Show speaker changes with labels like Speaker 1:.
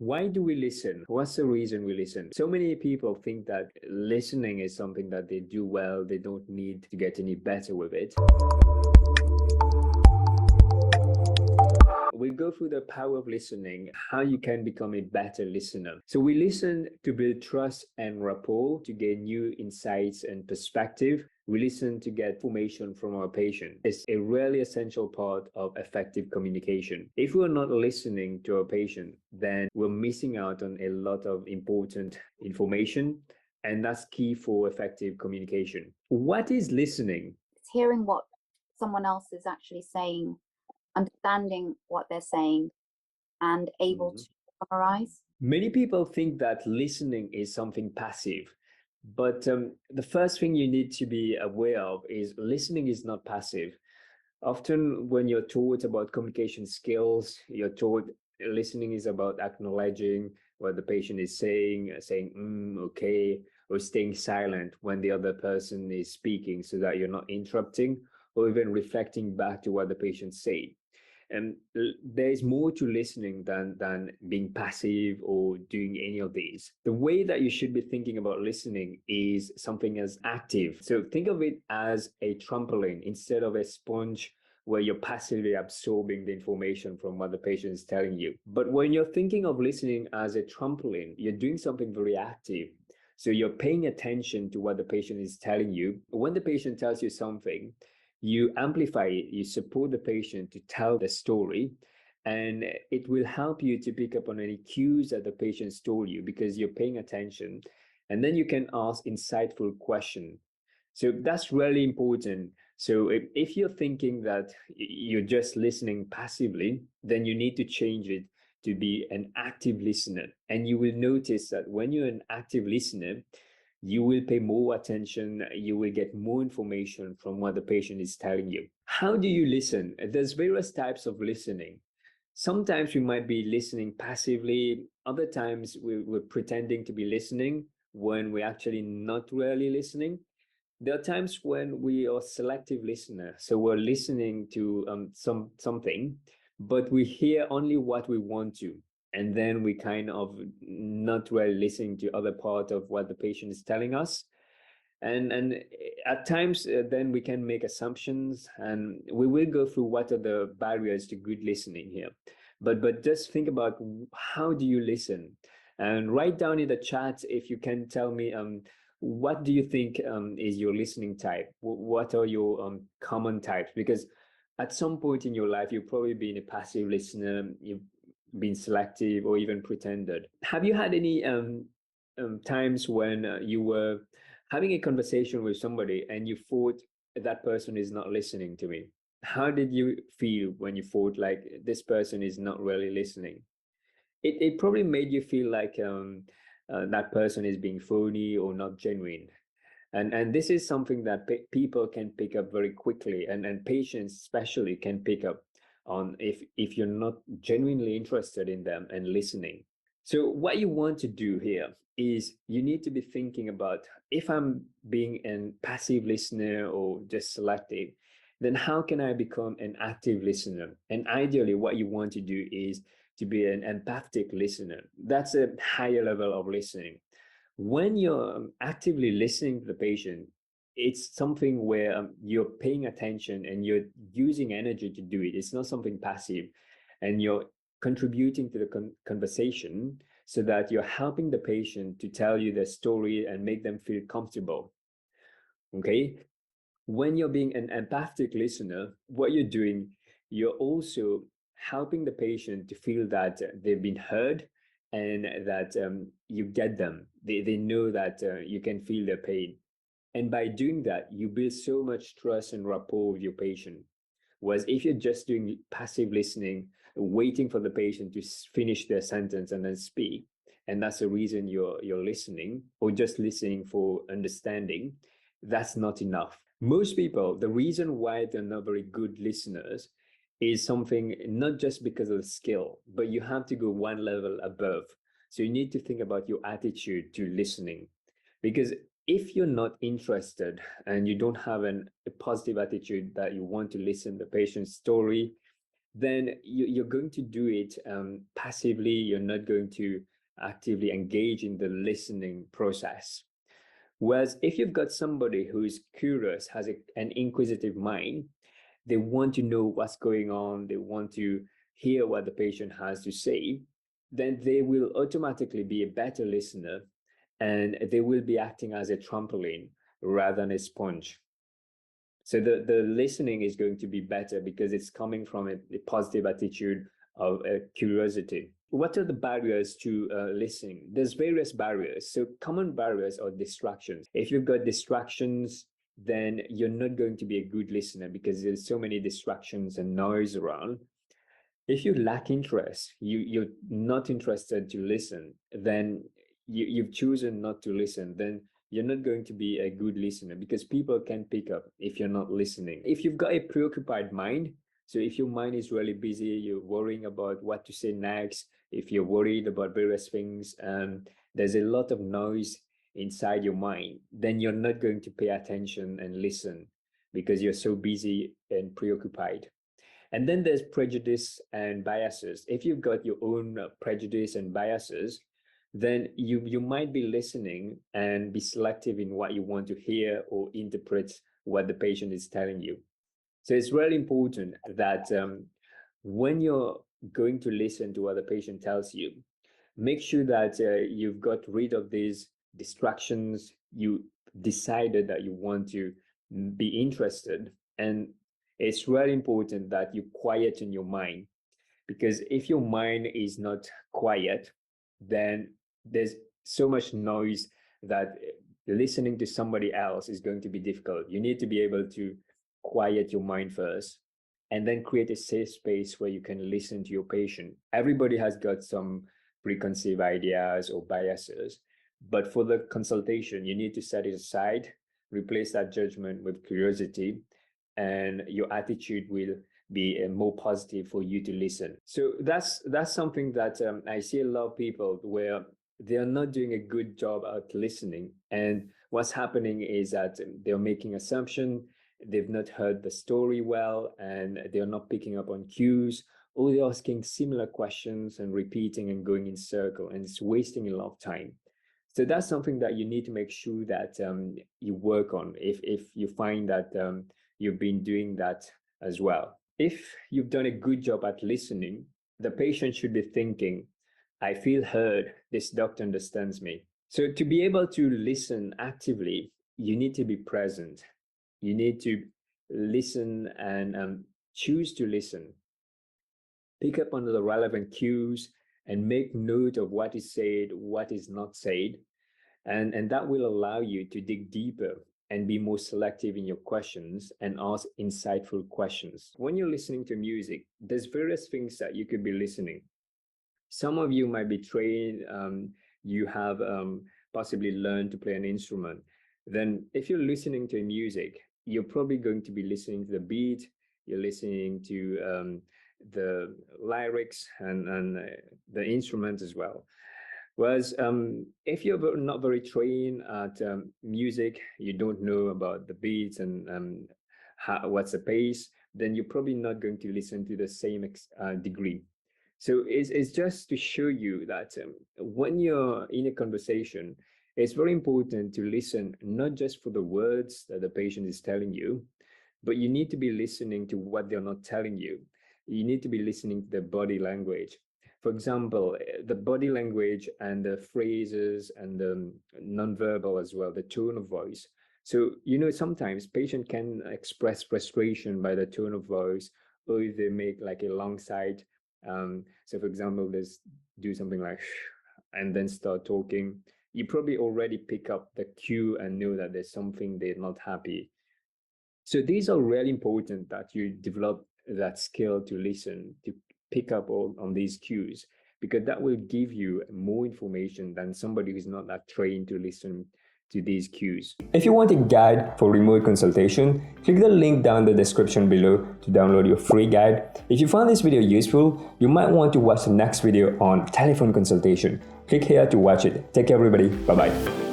Speaker 1: Why do we listen? What's the reason we listen? So many people think that listening is something that they do well, they don't need to get any better with it. We'll go through the power of listening, how you can become a better listener. So we listen to build trust and rapport, to gain new insights and perspective. We listen to get information from our patient. It's a really essential part of effective communication. If we're not listening to our patient, then we're missing out on a lot of important information, and that's key for effective communication. What is listening?
Speaker 2: It's hearing what someone else is actually saying, understanding what they're saying, and able to summarize.
Speaker 1: Many people think that listening is something passive, but the first thing you need to be aware of is listening is not passive. Often, when you're taught about communication skills, you're taught listening is about acknowledging what the patient is saying, okay, or staying silent when the other person is speaking so that you're not interrupting or even reflecting back to what the patient said. And there is more to listening than being passive or doing any of these. The way that you should be thinking about listening is something as active. So think of it as a trampoline instead of a sponge where you're passively absorbing the information from what the patient is telling you. But when you're thinking of listening as a trampoline, you're doing something very active. So you're paying attention to what the patient is telling you. When the patient tells you something, you amplify it, you support the patient to tell the story, and it will help you to pick up on any cues that the patient's told you because you're paying attention, and then you can ask insightful questions. So that's really important. So if you're thinking that you're just listening passively, then you need to change it to be an active listener. And you will notice that when you're an active listener, you will pay more attention, you will get more information from what the patient is telling you. How do you listen? There's various types of listening. Sometimes we might be listening passively, other times we're pretending to be listening when we're actually not really listening. There are times when we are selective listener, so we're listening to something, but we hear only what we want to, and then we kind of not really listening to other part of what the patient is telling us. And at times then we can make assumptions, and we will go through what are the barriers to good listening here. But just think about how do you listen, and write down in the chat if you can tell me what do you think is your listening type? What are your common types? Because at some point in your life, you've probably been a passive listener, you've been selective, or even pretended. Have you had any times when you were having a conversation with somebody and you thought that person is not listening to me? How did you feel when you thought like this person is not really listening? It probably made you feel like that person is being phony or not genuine. And this is something that people can pick up very quickly, and patients especially can pick up on if you're not genuinely interested in them and listening. So what you want to do here is you need to be thinking about, if I'm being a passive listener or just selective, then how can I become an active listener? And ideally, what you want to do is to be an empathic listener. That's a higher level of listening. When you're actively listening to the patient, it's something where you're paying attention and you're using energy to do it. It's not something passive, and you're contributing to the conversation so that you're helping the patient to tell you their story and make them feel comfortable. Okay. When you're being an empathic listener, what you're doing, you're also helping the patient to feel that they've been heard, and that you get them. They know that you can feel their pain. And by doing that, you build so much trust and rapport with your patient. Whereas if you're just doing passive listening, waiting for the patient to finish their sentence and then speak, and that's the reason you're listening, or just listening for understanding, that's not enough. Most people, the reason why they're not very good listeners is something not just because of the skill, but you have to go one level above. So you need to think about your attitude to listening. Because if you're not interested and you don't have a positive attitude that you want to listen to the patient's story, then you're going to do it passively. You're not going to actively engage in the listening process. Whereas if you've got somebody who is curious, has an inquisitive mind, they want to know what's going on, they want to hear what the patient has to say, then they will automatically be a better listener, and they will be acting as a trampoline rather than a sponge. So the listening is going to be better because it's coming from a positive attitude of curiosity. What are the barriers to listening? There's various barriers. So common barriers are distractions. If you've got distractions, then you're not going to be a good listener because there's so many distractions and noise around. If you lack interest, you're not interested to listen, then you've chosen not to listen, then you're not going to be a good listener because people can pick up if you're not listening. If you've got a preoccupied mind, so if your mind is really busy, you're worrying about what to say next, if you're worried about various things, there's a lot of noise inside your mind, then you're not going to pay attention and listen because you're so busy and preoccupied. And then there's prejudice and biases. If you've got your own prejudice and biases, then you might be listening and be selective in what you want to hear or interpret what the patient is telling you. So it's really important that when you're going to listen to what the patient tells you, make sure that you've got rid of these distractions. You decided that you want to be interested, and it's really important that you quieten your mind, because if your mind is not quiet, then there's so much noise that listening to somebody else is going to be difficult. You need to be able to quiet your mind first and then create a safe space where you can listen to your patient. Everybody has got some preconceived ideas or biases, but for the consultation, you need to set it aside, replace that judgment with curiosity, and your attitude will be more positive for you to listen. So that's something that I see a lot of people where they are not doing a good job at listening, and what's happening is that they're making assumption, they've not heard the story well, and they're not picking up on cues, or they're asking similar questions and repeating and going in circle, and it's wasting a lot of time. So that's something that you need to make sure that you work on if you find that you've been doing that as well. If you've done a good job at listening, the patient should be thinking, I feel heard, this doctor understands me. So to be able to listen actively, you need to be present. You need to listen and choose to listen. Pick up on the relevant cues and make note of what is said, what is not said. And that will allow you to dig deeper and be more selective in your questions and ask insightful questions. When you're listening to music, there's various things that you could be listening. Some of you might be trained, you have possibly learned to play an instrument. Then if you're listening to music, you're probably going to be listening to the beat, you're listening to the lyrics and the instrument as well. Whereas if you're not very trained at music, you don't know about the beats and what's the pace, then you're probably not going to listen to the same degree. So it's just to show you that when you're in a conversation, it's very important to listen, not just for the words that the patient is telling you, but you need to be listening to what they're not telling you. You need to be listening to their body language. For example, the body language and the phrases and the nonverbal as well, the tone of voice. So, sometimes patient can express frustration by the tone of voice, or if they make like a long side. So for example, there's do something like and then start talking. You probably already pick up the cue and know that there's something they're not happy. So these are really important that you develop that skill to listen, to pick up on these cues, because that will give you more information than somebody who's not that trained to listen to these cues. If you want a guide for remote consultation, click the link down in the description below to download your free guide. If you found this video useful, you might want to watch the next video on telephone consultation. Click here to watch it. Take care, everybody. Bye-bye.